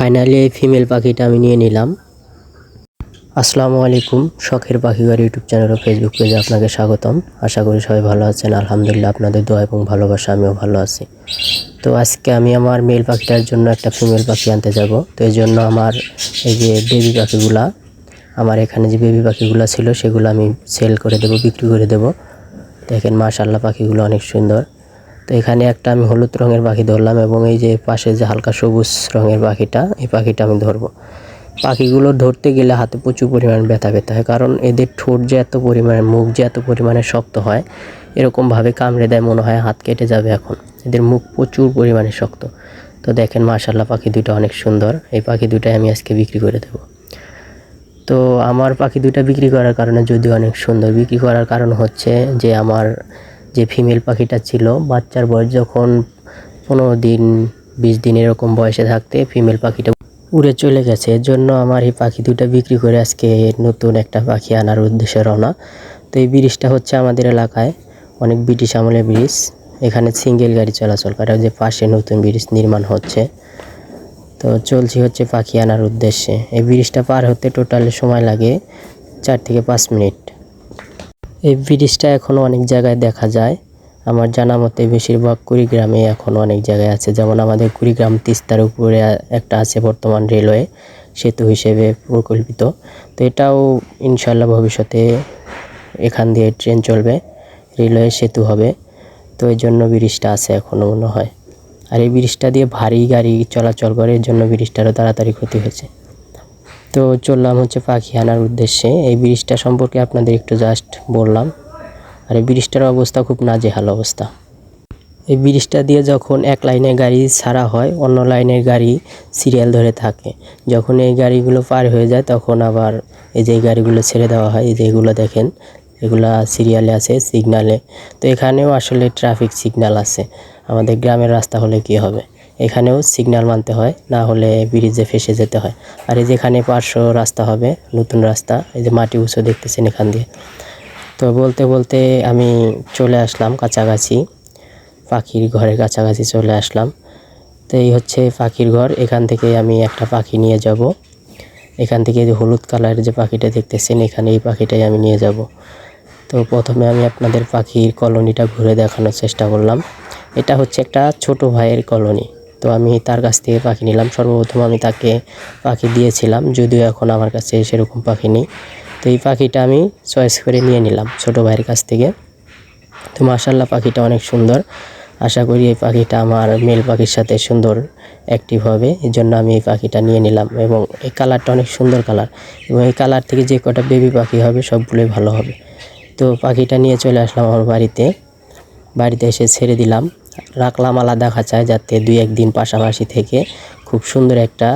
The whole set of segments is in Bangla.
ফাইনালি এই ফিমেল পাখিটা আমি নিয়ে নিলাম। আসসালামু আলাইকুম, শখের পাখিঘর ইউটিউব চ্যানেল ও ফেসবুক পেজে আপনাকে স্বাগতম। আশা করি সবাই ভালো আছেন। আলহামদুলিল্লাহ, আপনাদের দোয়া এবং ভালোবাসা আমিও ভালো আছি। তো আজকে আমি আমার মেল পাখিটার জন্য একটা ফিমেল পাখি আনতে যাব। তো এই জন্য আমার এই যে বেবি পাখিগুলা, আমার এখানে যে বেবি পাখিগুলো ছিল সেগুলো আমি সেল করে দেব, বিক্রি করে দেব। দেখেন মাশাআল্লাহ, পাখিগুলো অনেক সুন্দর। তো এখানে একটা আমি হলুদ রঙের পাখি ধরলাম এবং এই যে পাশে যে হালকা সবুজ রঙের পাখিটা, এই পাখিটা আমি ধরবো। পাখিগুলো ধরতে গেলে হাতে প্রচুর পরিমাণে ব্যথা পেতে হয়, কারণ এদের ঠোঁট যে এত পরিমাণে, মুখ যে এত পরিমাণে শক্ত হয়, এরকমভাবে কামড়ে দেয় মনে হয় হাত কেটে যাবে। এখন এদের মুখ প্রচুর পরিমাণে শক্ত। তো দেখেন মাশাআল্লাহ, পাখি দুটো অনেক সুন্দর। এই পাখি দুটাই আমি আজকে বিক্রি করে দেব। তো আমার পাখি দুটা বিক্রি করার কারণে, যদিও অনেক সুন্দর, বিক্রি করার কারণ হচ্ছে যে আমার যে ফিমেল পাখিটা ছিল, বাচ্চার বয়স যখন 15 দিন 20 দিন এরকম বয়সে থাকতে ফিমেল পাখিটা উড়ে চলে গেছে। এর জন্য আমার এই পাখি দুটা বিক্রি করে আজকে নতুন একটা পাখি আনার উদ্দেশ্যে রওনা। তো এই ব্রিজটা হচ্ছে আমাদের এলাকায় অনেক ব্রিটিশ আমলের ব্রিজ। এখানে সিঙ্গেল গাড়ি চলাচল করে, যে পাশে নতুন ব্রিজ নির্মাণ হচ্ছে। তো চলছি হচ্ছে পাখি আনার উদ্দেশ্যে। এই ব্রিজটা পার হতে টোটালি সময় লাগে 4 থেকে 5 মিনিট। এই ব্রিজটা এখনও অনেক জায়গায় দেখা যায়। আমার জানা মতে বেশিরভাগ কুড়িগ্রামে এখনও অনেক জায়গায় আছে। যেমন আমাদের কুড়িগ্রাম তিস্তার উপরে একটা আছে বর্তমান রেলওয়ে সেতু হিসেবে প্রকল্পিত। তো এটাও ইনশাল্লাহ ভবিষ্যতে এখান দিয়ে ট্রেন চলবে, রেলওয়ে সেতু হবে। তো এই জন্য ব্রিজটা আছে এখনও মনে হয়। আর এই ব্রিজটা দিয়ে ভারী গাড়ি চলাচল করে, এর জন্য ব্রিজটারও তাড়াতাড়ি ক্ষতি হয়েছে। তো চললাম হচ্ছে পাখি আনার উদ্দেশ্যে। এই ব্রিজটা সম্পর্কে আপনাদের একটু জাস্ট বললাম। আর এই ব্রিজটার অবস্থা খুব নাজেহাল অবস্থা। এই ব্রিজটা দিয়ে যখন এক লাইনে গাড়ি ছাড়া হয়, অন্য লাইনের গাড়ি সিরিয়াল ধরে থাকে। যখন এই গাড়িগুলো পার হয়ে যায়, তখন আবার এই যে গাড়িগুলো ছেড়ে দেওয়া হয়। এই যে এগুলো দেখেন, এগুলা সিরিয়ালে আছে, সিগনালে। তো এখানেও আসলে ট্রাফিক সিগন্যাল আছে। আমাদের গ্রামের রাস্তা হলে কি হবে, এখানেও সিগন্যাল মানতে হয়, না হলে ব্রিজে ফেসে যেতে হয়। আর এই যেখানে পার্শ্ব রাস্তা হবে, নতুন রাস্তা, এই যে মাটি উঁচু দেখতেছেন এখান দিয়ে। তো বলতে বলতে আমি চলে আসলাম কাছাকাছি, পাখির ঘরের কাছাকাছি চলে আসলাম। তো এই হচ্ছে পাখির ঘর। এখান থেকে আমি একটা পাখি নিয়ে যাব। এখান থেকে যে হলুদ কালারের যে পাখিটা দেখতেছেন, এখানে এই পাখিটাই আমি নিয়ে যাব। তো প্রথমে আমি আপনাদের পাখির কলোনিটা ঘুরে দেখানোর চেষ্টা করলাম। এটা হচ্ছে একটা ছোট ভাইয়ের কলোনি। তো আমি তার কাছ থেকে পাখি নিলাম। সর্বপ্রথম আমি তাকে পাখি দিয়েছিলাম, যদিও এখন আমার কাছে সেরকম পাখি নেই। তো এই পাখিটা আমি চয়েস করে নিয়ে নিলাম ছোট ভাইয়ের কাছ থেকে। তো মাশাআল্লাহ, পাখিটা অনেক সুন্দর। আশা করি এই পাখিটা আমার মেল পাখির সাথে সুন্দর অ্যাক্টিভ হবে, এই জন্য আমি এই পাখিটা নিয়ে নিলাম। এবং এই কালারটা অনেক সুন্দর কালার, এবং এই কালার থেকে যে কটা বেবি পাখি হবে সবগুলোই ভালো হবে। তো পাখিটা নিয়ে চলে আসলাম আমার বাড়িতে এসে ছেড়ে দিলাম, রাখলাম আলাদা খাঁচায়, যাতে 2-1 দিন পাশাপাশি থেকে খুব সুন্দর একটা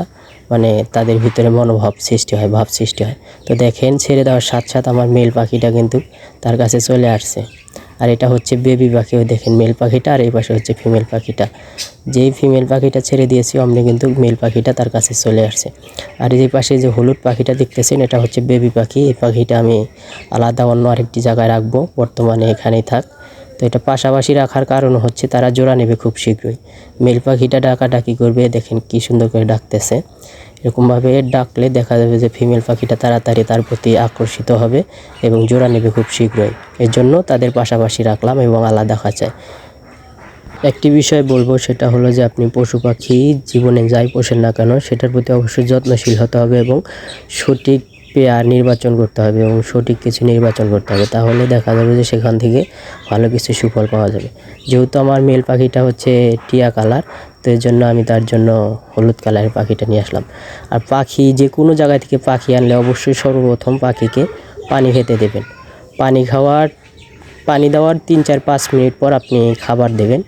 তাদের ভিতরে মনোভাব সৃষ্টি হয়, ভাব সৃষ্টি হয়। তো দেখেন, ছেড়ে দেওয়ার সাথে সাথে আমার মেল পাখিটা কিন্তু তার কাছে চলে আসছে। আর এটা হচ্ছে বেবি পাখিও, দেখেন মেল পাখিটা, আর এই পাশে হচ্ছে ফিমেল পাখিটা। যেই ফিমেল পাখিটা ছেড়ে দিয়েছি অমনি কিন্তু মেল পাখিটা তার কাছে চলে আসছে। আর এই পাশে যে হলুদ পাখিটা দেখতেছেন, এটা হচ্ছে বেবি পাখি। এই পাখিটা আমি আলাদা অন্য আরেকটি জায়গায় রাখবো, বর্তমানে এখানেই থাক। তো এটা পাশাপাশি রাখার কারণ হচ্ছে তারা জোড়া নেবে খুব শীঘ্রই। মেল পাখিটা ডাকাডাকি করবে, দেখেন কি সুন্দর করে ডাকতেছে। এরকমভাবে ডাকলে দেখা যাবে যে ফিমেল পাখিটা তাড়াতাড়ি তার প্রতি আকর্ষিত হবে এবং জোড়া নেবে খুব শীঘ্রই। এর জন্য তাদের পাশাপাশি রাখলাম এবং আলাদা খাঁচায়। একটি বিষয় বলবো, সেটা হলো যে আপনি পশু পাখি জীবনে যাই পোষেন না কেন, সেটার প্রতি অবশ্যই যত্নশীল হতে হবে এবং সঠিক পেয়ার নির্বাচন করতে হবে এবং সঠিক কিছু নির্বাচন করতে হবে। তাহলে দেখা যাবে যে সেখান থেকে ভালো কিছু সুফল পাওয়া যাবে। যেহেতু আমার মেল পাখিটা হচ্ছে টিয়া কালার, তো এর জন্য আমি তার জন্য হলুদ কালারের পাখিটা নিয়ে আসলাম। আর পাখি যে কোনো জায়গা থেকে পাখি আনলে অবশ্যই সর্বপ্রথম পাখিকে পানি খেতে দেবেন। পানি দেওয়ার 3-4-5 মিনিট পর আপনি খাবার দেবেন।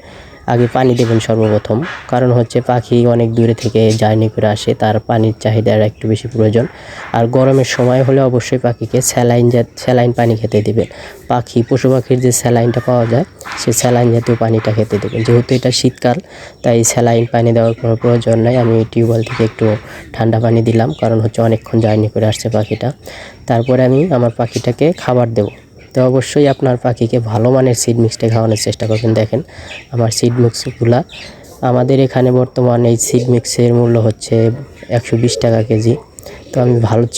আগে পানি দেবেন সর্বপ্রথম, কারণ হচ্ছে পাখি অনেক দূরে থেকে জার্নি করে আসে, তার পানির চাহিদার একটু বেশি প্রয়োজন। আর গরমের সময় হলে অবশ্যই পাখিকে স্যালাইন পানি খেতে দেবেন। পশু পাখির যে স্যালাইনটা পাওয়া যায়, সেই স্যালাইন জাতীয় পানিটা খেতে দেবেন। যেহেতু এটা শীতকাল, তাই স্যালাইন পানি দেওয়ার কোনো প্রয়োজন নাই। আমি টিউবওয়েল থেকে একটু ঠান্ডা পানি দিলাম, কারণ হচ্ছে অনেকক্ষণ জার্নি করে আসছে পাখিটা। তারপরে আমি আমার পাখিটাকে খাবার দেবো। তো অবশ্যই আপনার পাখিকে ভালো মানের সিড মিক্সটা খাওয়ানোর চেষ্টা করবেন। দেখেন আমার সিড মিক্সগুলা, আমাদের এখানে বর্তমানে এই সিড মিক্সের মূল্য হচ্ছে 120 টাকা কেজি। তো আমি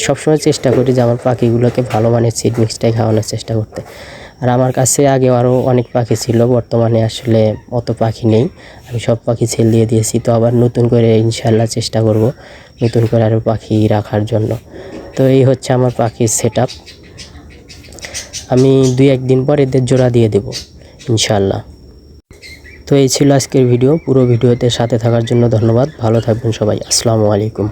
সবসময় চেষ্টা করি যে আমার পাখিগুলোকে ভালো মানের সিড মিক্সটাই খাওয়ানোর চেষ্টা করতে। আর আমার কাছে আগে আরও অনেক পাখি ছিল, বর্তমানে আসলে অত পাখি নেই, আমি সব পাখি ছেড়ে দিয়ে দিয়েছি। তো আবার নতুন করে ইনশাল্লাহ চেষ্টা করব নতুন করে আরও পাখি রাখার জন্য। তো এই হচ্ছে আমার পাখির সেটআপ। আমি 2-1 দিন পর এদের জোড়া দিয়ে দেব ইনশাল্লাহ। তো এই ছিল আজকের ভিডিও। পুরো ভিডিওতে সাথে থাকার জন্য ধন্যবাদ। ভালো থাকবেন সবাই। আসসালামু আলাইকুম।